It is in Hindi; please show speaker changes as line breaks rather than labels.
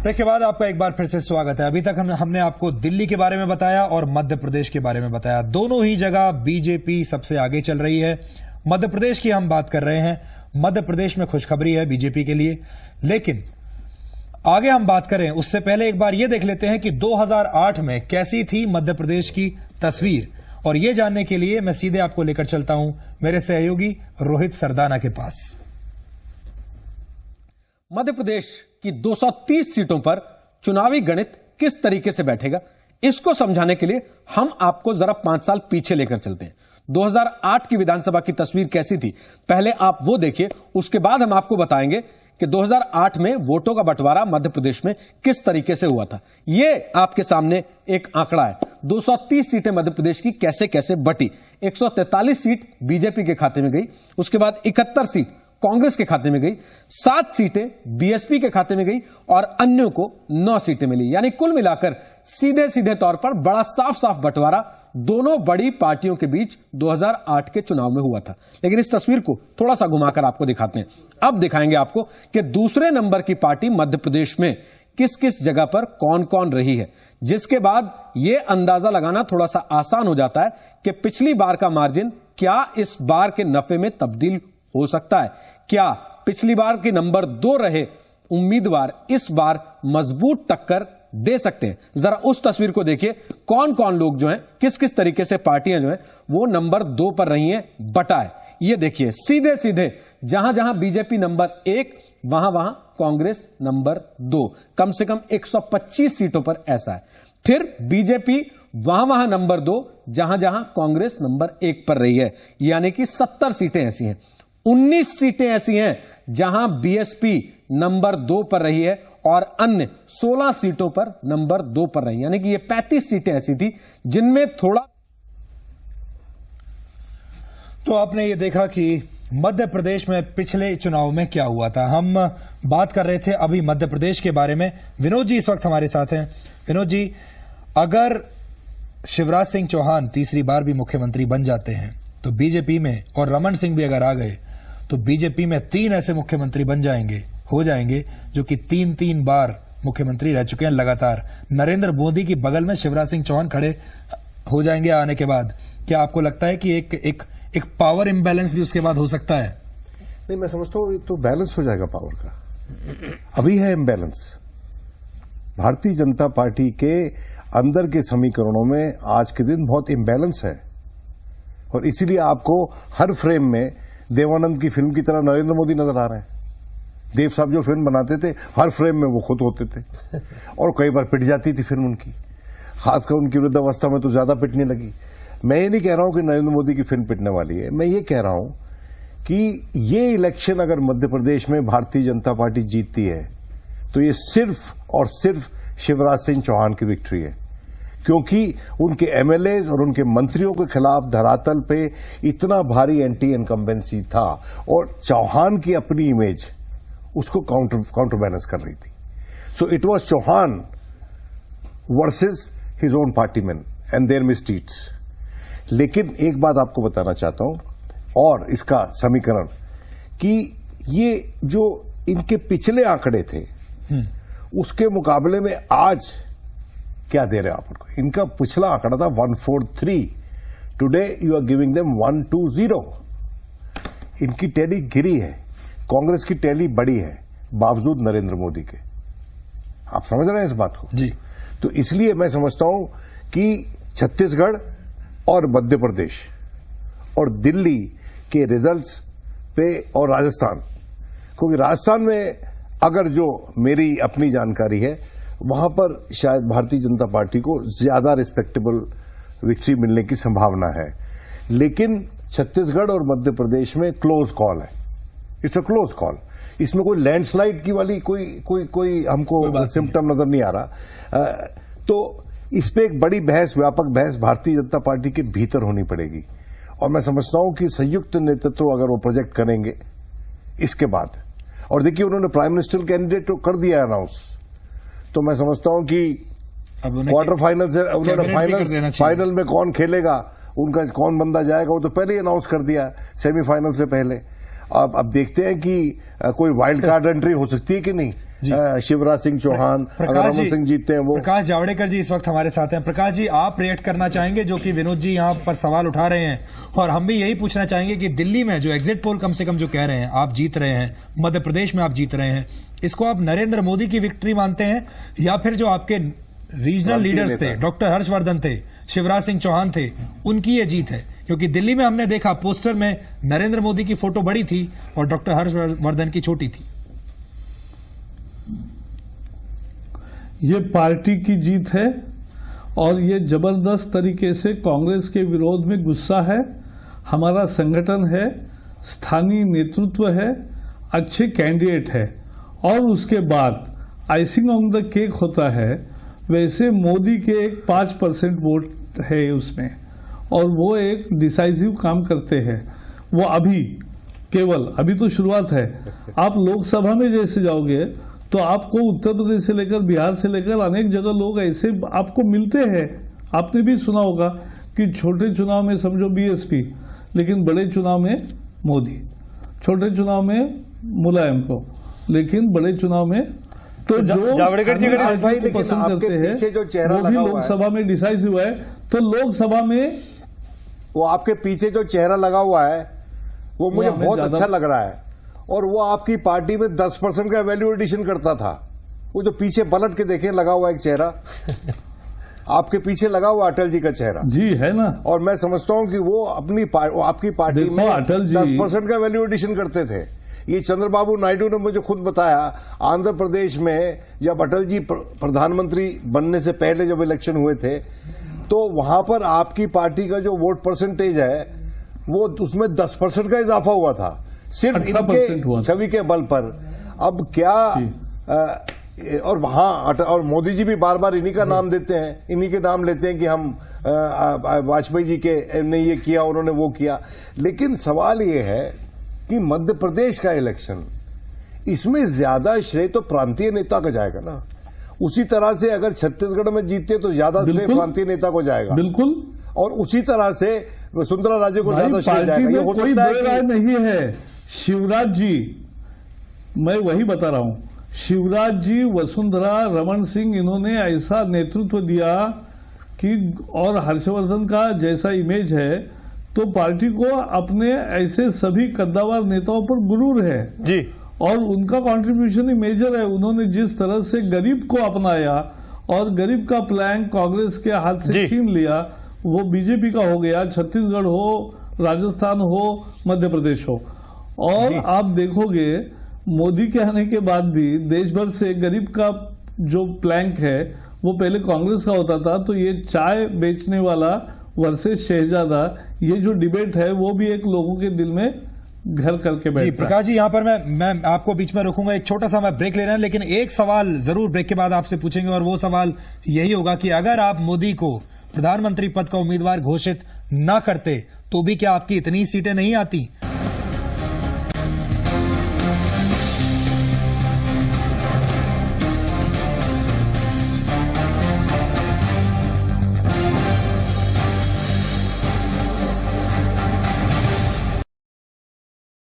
ब्रेक के बाद आपका एक बार फिर से स्वागत है। अभी तक हमने आपको दिल्ली के बारे में बताया और मध्य प्रदेश के बारे में बताया। दोनों ही जगह बीजेपी सबसे आगे चल रही है। मध्य प्रदेश की हम बात कर रहे हैं। मध्य प्रदेश में खुशखबरी है बीजेपी के लिए, लेकिन आगे हम बात करें उससे पहले एक बार यह देख लेते हैं कि 2008 में कैसी थी मध्य प्रदेश की तस्वीर। और यह जानने के लिए मैं सीधे आपको लेकर चलता हूं मेरे सहयोगी रोहित सरदाना के पास।
मध्य प्रदेश की 230 सीटों पर चुनावी गणित किस तरीके से बैठेगा, इसको समझाने के लिए हम आपको जरा 5 साल पीछे लेकर चलते हैं। 2008 की विधानसभा की तस्वीर कैसी थी, पहले आप वो देखिए, उसके बाद हम आपको बताएंगे कि 2008 में वोटों का बंटवारा मध्य प्रदेश में किस तरीके से हुआ था। यह आपके सामने एक आंकड़ा है। 230 सीटें मध्य प्रदेश की कैसे कैसे बटी। 143 सीट बीजेपी के खाते में गई, उसके बाद 71 सीट कांग्रेस के खाते में गई, 7 सीटें बीएसपी के खाते में गई और अन्यों को 9 सीटें मिली। यानी कुल मिलाकर सीधे सीधे तौर पर बड़ा साफ साफ बंटवारा दोनों बड़ी पार्टियों के बीच 2008 के चुनाव में हुआ था। लेकिन इस तस्वीर को थोड़ा सा घुमाकर आपको दिखाते हैं। अब दिखाएंगे आपको कि दूसरे नंबर की पार्टी मध्य प्रदेश में किस किस जगह पर कौन कौन रही है, जिसके बाद यह अंदाजा लगाना थोड़ा सा आसान हो जाता है कि पिछली बार का मार्जिन क्या इस बार के नफे में तब्दील हो सकता है। क्या पिछली बार के नंबर 2 रहे उम्मीदवार इस बार मजबूत टक्कर दे सकते हैं। जरा उस तस्वीर को देखिए, कौन कौन लोग जो हैं, किस किस तरीके से पार्टियां जो हैं वो नंबर 2 पर रही हैं, बटा है। ये देखिए सीधे सीधे जहां जहां बीजेपी नंबर 1 वहां वहां कांग्रेस नंबर 2, कम से कम 125 सीटों पर ऐसा है। फिर बीजेपी वहां वहां नंबर 2 जहां जहां कांग्रेस नंबर 1 पर रही है, यानी कि 70 सीटें ऐसी हैं। 19 सीटें ऐसी हैं जहां बीएसपी नंबर 2 पर रही है और अन्य 16 सीटों पर नंबर 2 पर रही, यानी कि ये 35 सीटें ऐसी थी जिनमें थोड़ा।
तो आपने ये देखा कि मध्य प्रदेश में पिछले चुनाव में क्या हुआ था। हम बात कर रहे थे अभी मध्य प्रदेश के बारे में। विनोद जी इस वक्त हमारे साथ हैं। विनोद जी, अगर शिवराज सिंह चौहान तीसरी बार भी मुख्यमंत्री बन जाते हैं तो बीजेपी में, और रमन सिंह भी अगर आ गए तो बीजेपी में 3 ऐसे मुख्यमंत्री हो जाएंगे जो कि 3 बार मुख्यमंत्री रह चुके हैं लगातार। नरेंद्र मोदी की बगल में शिवराज सिंह चौहान खड़े हो जाएंगे आने के बाद। क्या आपको लगता है कि एक पावर इंबैलेंस भी उसके बाद हो सकता है?
नहीं, मैं समझता हूं तो बैलेंस हो जाएगा पावर का। अभी है इम्बैलेंस। भारतीय जनता पार्टी के अंदर के समीकरणों में आज के दिन बहुत इम्बैलेंस है और इसीलिए आपको हर फ्रेम में देवानंद की फिल्म की तरह नरेंद्र मोदी नजर आ रहे हैं। देव साहब जो फिल्म बनाते थे हर फ्रेम में वो खुद होते थे और कई बार पिट जाती थी फिल्म उनकी, खासकर उनकी वृद्धावस्था में तो ज्यादा पिटने लगी। मैं ये नहीं कह रहा हूं कि नरेंद्र मोदी की फिल्म पिटने वाली है, मैं ये कह रहा हूं कि ये इलेक्शन अगर मध्य प्रदेश में भारतीय जनता पार्टी जीतती है तो ये सिर्फ और सिर्फ शिवराज सिंह चौहान की विक्ट्री है, क्योंकि उनके एमएलएज और उनके मंत्रियों के खिलाफ धरातल पे इतना भारी एंटी इनकम्बेंसी था और चौहान की अपनी इमेज उसको काउंटर बैलेंस कर रही थी। So it was Chauhan versus his own party man and their misdeeds. लेकिन एक बात आपको बताना चाहता हूं और इसका समीकरण कि ये जो इनके पिछले आंकड़े थे उसके मुकाबले में आज क्या दे रहे हैं आप उनको। इनका पिछला आंकड़ा था 143, today you are giving them 120। इनकी टैली गिरी है, कांग्रेस की टैली बड़ी है बावजूद नरेंद्र मोदी के। आप समझ रहे हैं इस बात को
जी।
तो इसलिए मैं समझता हूं कि छत्तीसगढ़ और मध्य प्रदेश और दिल्ली के रिजल्ट्स पे और राजस्थान, क्योंकि राजस्थान में अगर जो मेरी अपनी जानकारी है वहां पर शायद भारतीय जनता पार्टी को ज्यादा रिस्पेक्टेबल विक्ट्री मिलने की संभावना है, लेकिन छत्तीसगढ़ और मध्य प्रदेश में क्लोज कॉल है। It's a close call. इसमें कोई लैंडस्लाइड की वाली कोई हमको सिम्टम नजर नहीं आ रहा। तो इस पे एक बड़ी बहस, व्यापक बहस भारतीय जनता पार्टी के भीतर होनी पड़ेगी और मैं समझता हूं कि संयुक्त नेतृत्व अगर वो प्रोजेक्ट करेंगे इसके बाद, और देखिए उन्होंने प्राइम मिनिस्टर कैंडिडेट तो कर दिया अनाउंस, तो मैं समझता हूं कि क्वार्टर फाइनल से उन्होंने फाइनल में कौन खेलेगा, उनका कौन बंदा जाएगा वो तो पहले ही अनाउंस कर दिया सेमीफाइनल से पहले। अब देखते हैं कि कोई वाइल्ड कार्ड एंट्री हो सकती है कि नहीं। शिवराज सिंह चौहान, अगर रमन सिंह जीतते हैं वो।
प्रकाश जावड़ेकर जी इस वक्त हमारे साथ हैं। प्रकाश जी, आप रिएक्ट करना चाहेंगे जो कि विनोद जी यहाँ पर सवाल उठा रहे हैं, और हम भी यही पूछना चाहेंगे कि दिल्ली में जो एग्जिट पोल कम से कम जो कह रहे हैं आप जीत रहे हैं, मध्य प्रदेश में आप जीत रहे हैं, इसको आप नरेंद्र मोदी की विक्ट्री मानते हैं या फिर जो आपके रीजनल लीडर्स थे, डॉक्टर हर्षवर्धन थे, शिवराज सिंह चौहान थे, उनकी ये जीत है? क्योंकि दिल्ली में हमने देखा पोस्टर में नरेंद्र मोदी की फोटो बड़ी थी और डॉक्टर हर्षवर्धन की छोटी थी।
ये पार्टी की जीत है और ये जबरदस्त तरीके से कांग्रेस के विरोध में गुस्सा है। हमारा संगठन है, स्थानीय नेतृत्व है, अच्छे कैंडिडेट है, और उसके बाद आइसिंग ऑन द केक होता है। वैसे मोदी के एक 5% वोट है उसमें, और वो एक डिसाइसिव काम करते हैं। वो अभी तो शुरुआत है। आप लोकसभा में जैसे जाओगे तो आपको उत्तर प्रदेश से लेकर बिहार से लेकर अनेक जगह लोग ऐसे आपको मिलते हैं। आपने भी सुना होगा कि छोटे चुनाव में समझो बीएसपी, लेकिन बड़े चुनाव में मोदी, छोटे चुनाव में मुलायम को, लेकिन बड़े चुनाव में तो जो
जावड़ेकर जी अगर
भाई, लेकिन
पसंद
आपके
करते हैं
पीछे जो चेहरा
वो भी
लगा हुआ है,
लोकसभा में डिसाइसिव है। तो लोकसभा में
वो आपके पीछे जो चेहरा लगा हुआ है वो मुझे
हमें
बहुत
ज्यादा-
अच्छा लग रहा है, और वो आपकी पार्टी में 10% का वैल्यू एडिशन करता था। वो जो पीछे पलट के देखें लगा हुआ एक चेहरा आपके पीछे लगा हुआ अटल जी का चेहरा
जी है ना,
और मैं समझता हूं कि वो आपकी पार्टी
देखो,
में
अटल जी
10% का वैल्यू एडिशन करते थे। ये चंद्रबाबू नायडू ने मुझे खुद बताया, आंध्र प्रदेश में जब अटल जी प्रधानमंत्री बनने से पहले जब इलेक्शन हुए थे तो वहां पर आपकी पार्टी का जो वोट परसेंटेज है वो उसमें 10% का इजाफा हुआ था, सिर्फ
18% हुआ
इनके
था।
छवि के बल पर। अब क्या और वहां और मोदी जी भी बार बार इन्हीं का नाम देते हैं, इन्हीं के नाम लेते हैं कि हम वाजपेयी जी के ने ये किया, उन्होंने वो किया। लेकिन सवाल ये है कि मध्य प्रदेश का इलेक्शन, इसमें ज्यादा श्रेय तो प्रांतीय नेता का जाएगा ना। उसी तरह से अगर छत्तीसगढ़ में जीते तो ज्यादा श्रेय
बिल्कुल।
प्रांतीय नेता को जाएगा,
बिल्कुल,
और उसी तरह से वसुंधरा राजे को
भाई
ज्यादा श्रेय
पार्टी
जाएगा। ये
में
हो
कोई
सकता है
दो राय
कि
नहीं है। शिवराज जी, मैं वही बता रहा हूं, शिवराज जी, वसुंधरा, रमन सिंह, इन्होंने ऐसा नेतृत्व दिया कि, और हर्षवर्धन का जैसा इमेज है, तो पार्टी को अपने ऐसे सभी कद्दावर नेताओं पर गुरूर है
जी,
और उनका कंट्रीब्यूशन ही मेजर है। उन्होंने जिस तरह से गरीब को अपनाया और गरीब का प्लान कांग्रेस के हाथ से
जी।
छीन लिया, वो बीजेपी का हो गया, छत्तीसगढ़ हो, राजस्थान हो, मध्य प्रदेश हो। और आप देखोगे मोदी के आने के बाद भी देश भर से गरीब का जो प्लैंक है वो पहले कांग्रेस का होता था। तो ये चाय बेचने वाला वर्सेस शहजादा, ये जो डिबेट है वो भी एक लोगों के दिल में घर करके
जी।
बैठता है।
प्रकाश जी, यहाँ पर मैं आपको बीच में रोकूंगा, एक छोटा सा मैं ब्रेक ले रहा हूं, लेकिन एक सवाल जरूर ब्रेक के बाद आपसे पूछेंगे, और वो सवाल यही होगा कि अगर आप मोदी को प्रधानमंत्री पद का उम्मीदवार घोषित ना करते तो भी क्या आपकी इतनी सीटें नहीं आती?